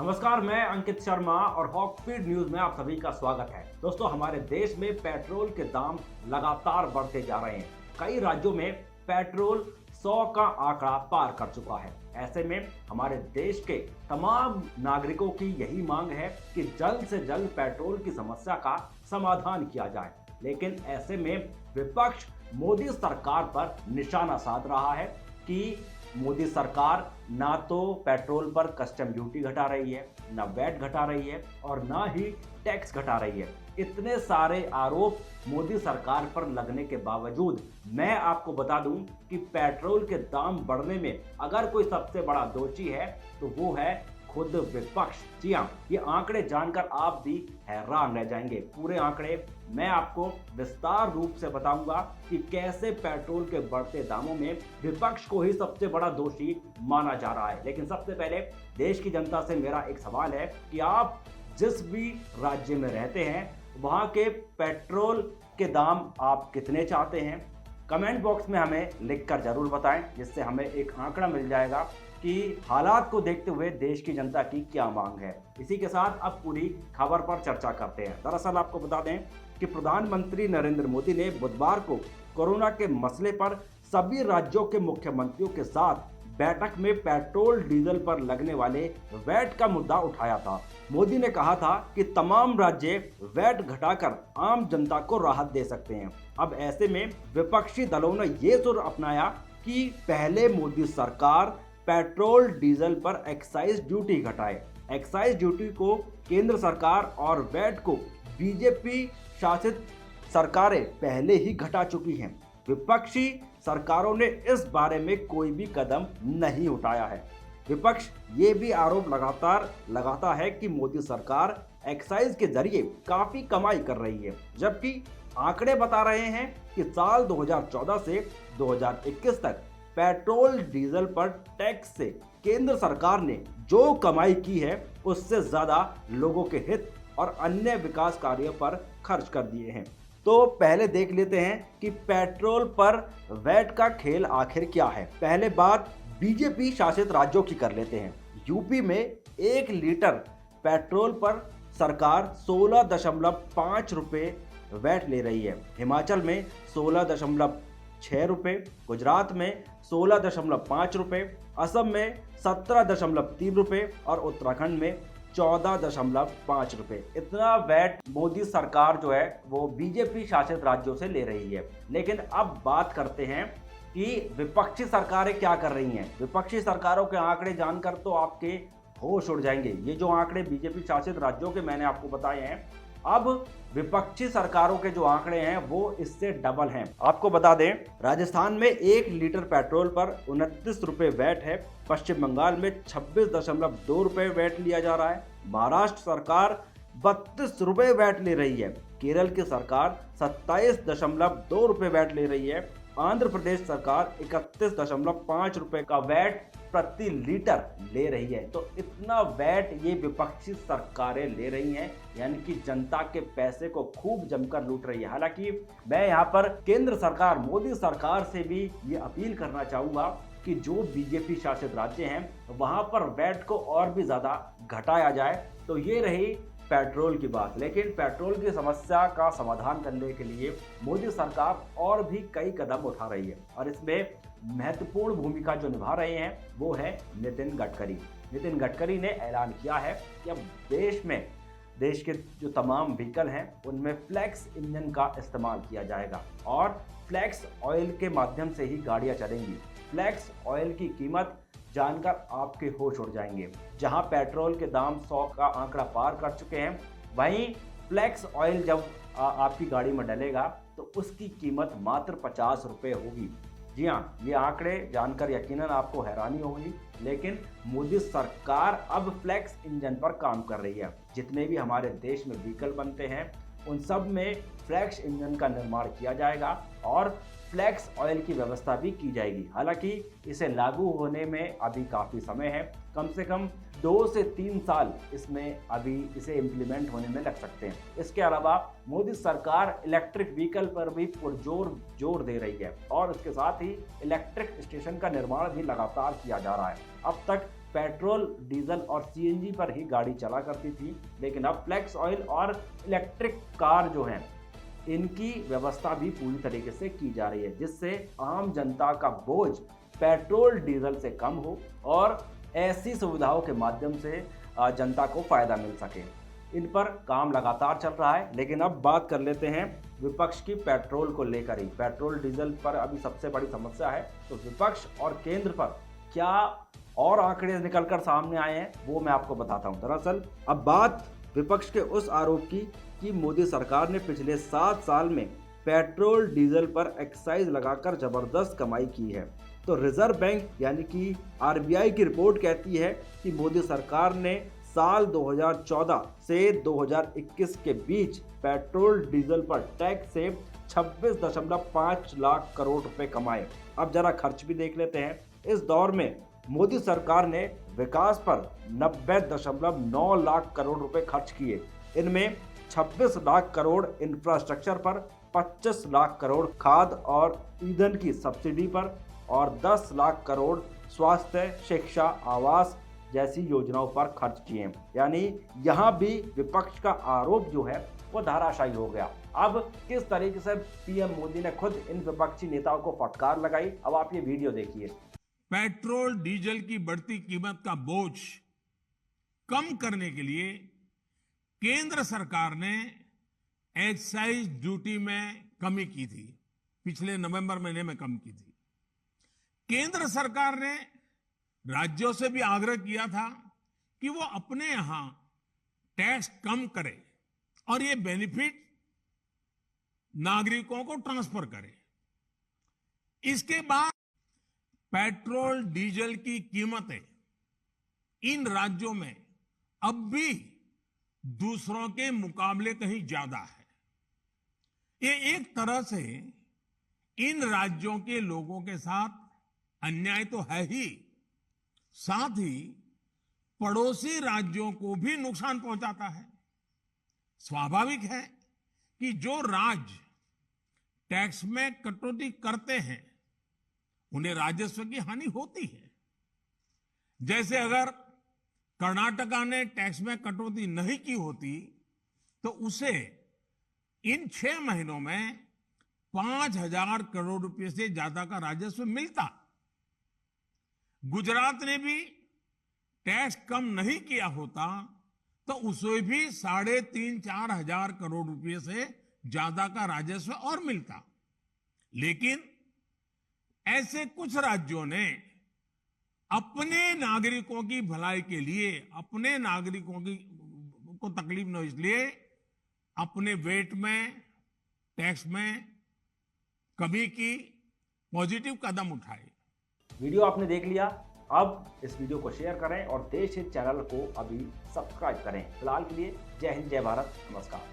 नमस्कार, मैं अंकित शर्मा और हॉक स्पीड न्यूज में आप सभी का स्वागत है। दोस्तों, हमारे देश में पेट्रोल के दाम लगातार बढ़ते जा रहे हैं। कई राज्यों में पेट्रोल 100 का आंकड़ा पार कर चुका है। ऐसे में हमारे देश के तमाम नागरिकों की यही मांग है कि जल्द से जल्द पेट्रोल की समस्या का समाधान किया जाए। लेकिन ऐसे में विपक्ष मोदी सरकार पर निशाना साध रहा है कि मोदी सरकार ना तो पेट्रोल पर कस्टम ड्यूटी घटा रही है, ना वैट घटा रही है और ना ही टैक्स घटा रही है। इतने सारे आरोप मोदी सरकार पर लगने के बावजूद मैं आपको बता दूं कि पेट्रोल के दाम बढ़ने में अगर कोई सबसे बड़ा दोषी है तो वो है खुद विपक्ष। जी हाँ, ये आंकड़े जानकर आप भी हैरान रह जाएंगे। पूरे आंकड़े मैं आपको विस्तार रूप से बताऊंगा कि कैसे पेट्रोल के बढ़ते दामों में विपक्ष को ही सबसे बड़ा दोषी माना जा रहा है। लेकिन सबसे पहले देश की जनता से मेरा एक सवाल है कि आप जिस भी राज्य में रहते हैं वहां के पेट्रोल के दाम आप कितने चाहते हैं? कमेंट बॉक्स में हमें लिखकर जरूर बताएं, जिससे हमें एक आंकड़ा मिल जाएगा कि हालात को देखते हुए देश की जनता की क्या मांग है। इसी के साथ अब पूरी खबर पर चर्चा करते हैं। दरअसल आपको बता दें कि प्रधानमंत्री नरेंद्र मोदी ने बुधवार को कोरोना के मसले पर सभी राज्यों के मुख्यमंत्रियों के साथ बैठक में पेट्रोल डीजल पर लगने वाले वैट का मुद्दा उठाया था। मोदी ने कहा था कि तमाम राज्य वैट घटाकर आम जनता को राहत दे सकते हैं। अब ऐसे में विपक्षी दलों ने ये सुर अपनाया कि पहले मोदी सरकार पेट्रोल डीजल पर एक्साइज ड्यूटी घटाए। एक्साइज ड्यूटी को केंद्र सरकार और वैट को बीजेपी शासित सरकारें पहले ही घटा चुकी हैं। विपक्षी सरकारों ने इस बारे में कोई भी कदम नहीं उठाया है। विपक्ष ये भी आरोप लगाता है कि मोदी सरकार एक्साइज के जरिए काफी कमाई कर रही है, जबकि आंकड़े बता रहे हैं कि साल 2014 से 2021 तक पेट्रोल डीजल पर टैक्स से केंद्र सरकार ने जो कमाई की है उससे ज्यादा लोगों के हित और अन्य विकास कार्यों पर खर्च कर दिए हैं। तो पहले देख लेते हैं कि पेट्रोल पर वैट का खेल आखिर क्या है। पहले बात बीजेपी शासित राज्यों की कर लेते हैं। यूपी में 1 लीटर पेट्रोल पर सरकार 16.5 रुपए वैट ले रही है। हिमाचल में 16.6 रुपए, गुजरात में 16.5 रुपए, असम में 17.3 रुपए और उत्तराखंड में 14.5 रुपए। इतना वैट मोदी सरकार जो है वो बीजेपी शासित राज्यों से ले रही है। लेकिन अब बात करते हैं कि विपक्षी सरकारें क्या कर रही हैं। विपक्षी सरकारों के आंकड़े जानकर तो आपके होश उड़ जाएंगे। ये जो आंकड़े बीजेपी शासित राज्यों के मैंने आपको बताए हैं, अब विपक्षी सरकारों के जो आंकड़े हैं वो इससे डबल हैं। आपको बता दें, राजस्थान में 1 लीटर पेट्रोल पर 29 रुपए वैट है। पश्चिम बंगाल में 26.2 रुपए वैट लिया जा रहा है। महाराष्ट्र सरकार 32 रुपए वैट ले रही है। केरल की सरकार 27.2 रुपए वैट ले रही है। आंध्र प्रदेश सरकार 31.5 रुपए का वैट प्रति लीटर ले रही है। तो इतना वैट ये विपक्षी सरकारें ले रही हैं, यानी कि जनता के पैसे को खूब जमकर लूट रही है। हालांकि मैं यहाँ पर केंद्र सरकार मोदी सरकार से भी ये अपील करना चाहूंगा कि जो बीजेपी शासित राज्य हैं वहां पर वैट को और भी ज्यादा घटाया जाए। तो ये रही पेट्रोल की बात। लेकिन पेट्रोल की समस्या का समाधान करने के लिए मोदी सरकार और भी कई कदम उठा रही है और इसमें महत्वपूर्ण भूमिका जो निभा रहे हैं वो है नितिन गडकरी। नितिन गडकरी ने ऐलान किया है कि अब देश के जो तमाम व्हीकल हैं उनमें फ्लेक्स इंजन का इस्तेमाल किया जाएगा और फ्लेक्स ऑयल के माध्यम से ही गाड़ियां चलेंगी। फ्लेक्स ऑयल की कीमत जानकर आपके होश उड़ जाएंगे। जहां पेट्रोल के दाम 100 का आंकड़ा पार कर चुके हैं, वहीं फ्लेक्स ऑयल जब आपकी गाड़ी में डलेगा तो उसकी कीमत मात्र 50 रुपये होगी। जी हाँ, ये आंकड़े जानकर यकीनन आपको हैरानी होगी, लेकिन मोदी सरकार अब फ्लेक्स इंजन पर काम कर रही है। जितने भी हमारे देश में व्हीकल बनते हैं उन सब में फ्लेक्स इंजन का निर्माण किया जाएगा और फ्लेक्स ऑयल की व्यवस्था भी की जाएगी। हालांकि इसे लागू होने में अभी काफ़ी समय है, कम से कम 2 से 3 साल इसमें अभी इसे इम्प्लीमेंट होने में लग सकते हैं। इसके अलावा मोदी सरकार इलेक्ट्रिक व्हीकल पर भी पुरजोर जोर दे रही है और उसके साथ ही इलेक्ट्रिक स्टेशन का निर्माण भी लगातार किया जा रहा है। अब तक पेट्रोल, डीजल और सीएनजी पर ही गाड़ी चला करती थी, लेकिन अब फ्लेक्स ऑयल और इलेक्ट्रिक कार जो हैं इनकी व्यवस्था भी पूरी तरीके से की जा रही है, जिससे आम जनता का बोझ पेट्रोल डीजल से कम हो और ऐसी सुविधाओं के माध्यम से जनता को फायदा मिल सके। इन पर काम लगातार चल रहा है, लेकिन अब बात कर लेते हैं विपक्ष की पेट्रोल को लेकर ही। पेट्रोल डीजल पर अभी सबसे बड़ी समस्या है, तो विपक्ष और केंद्र पर क्या और आंकड़े निकलकर सामने आए हैं वो मैं आपको बताता हूं। दरअसल अब बात विपक्ष के उस आरोप की कि मोदी सरकार ने पिछले 7 साल में पेट्रोल डीजल पर एक्साइज लगाकर जबरदस्त कमाई की है। तो रिजर्व बैंक यानी कि आरबीआई की रिपोर्ट कहती है कि मोदी सरकार ने साल 2014 से 2021 के बीच पेट्रोल डीजल पर टैक्स से 26.5 लाख करोड़ रुपए कमाए। अब जरा खर्च भी देख लेते हैं। इस दौर में मोदी सरकार ने विकास पर 90.9 लाख करोड़ रुपए खर्च किए। इनमें 26 लाख करोड़ इंफ्रास्ट्रक्चर पर, 25 लाख करोड़ खाद और ईंधन की सब्सिडी पर और 10 लाख करोड़ स्वास्थ्य, शिक्षा, आवास जैसी योजनाओं पर खर्च किए। यानी यहां भी विपक्ष का आरोप जो है वो धाराशायी हो गया। अब किस तरीके से पीएम मोदी ने खुद इन विपक्षी नेताओं को फटकार लगाई, अब आप ये वीडियो देखिए। पेट्रोल डीजल की बढ़ती कीमत का बोझ कम करने के लिए केंद्र सरकार ने एक्साइज ड्यूटी में कमी की थी। पिछले नवंबर महीने में कम की थी। केंद्र सरकार ने राज्यों से भी आग्रह किया था कि वो अपने यहां टैक्स कम करे और ये बेनिफिट नागरिकों को ट्रांसफर करे। इसके बाद पेट्रोल डीजल की कीमतें इन राज्यों में अब भी दूसरों के मुकाबले कहीं ज्यादा है। ये एक तरह से इन राज्यों के लोगों के साथ अन्याय तो है ही, साथ ही पड़ोसी राज्यों को भी नुकसान पहुंचाता है। स्वाभाविक है कि जो राज्य टैक्स में कटौती करते हैं उन्हें राजस्व की हानि होती है। जैसे अगर कर्नाटका ने टैक्स में कटौती नहीं की होती तो उसे इन 6 महीनों में 5,000 करोड़ रुपए से ज्यादा का राजस्व मिलता। गुजरात ने भी टैक्स कम नहीं किया होता तो उसे भी 3,500-4 हजार करोड़ रुपए से ज्यादा का राजस्व और मिलता। लेकिन ऐसे कुछ राज्यों ने अपने नागरिकों की भलाई के लिए, अपने नागरिकों को तकलीफ न हो इसलिए अपने वेट में, टैक्स में कमी की, पॉजिटिव कदम उठाए। वीडियो आपने देख लिया। अब इस वीडियो को शेयर करें और देश हित चैनल को अभी सब्सक्राइब करें। फिलहाल के लिए जय हिंद, जय भारत, नमस्कार।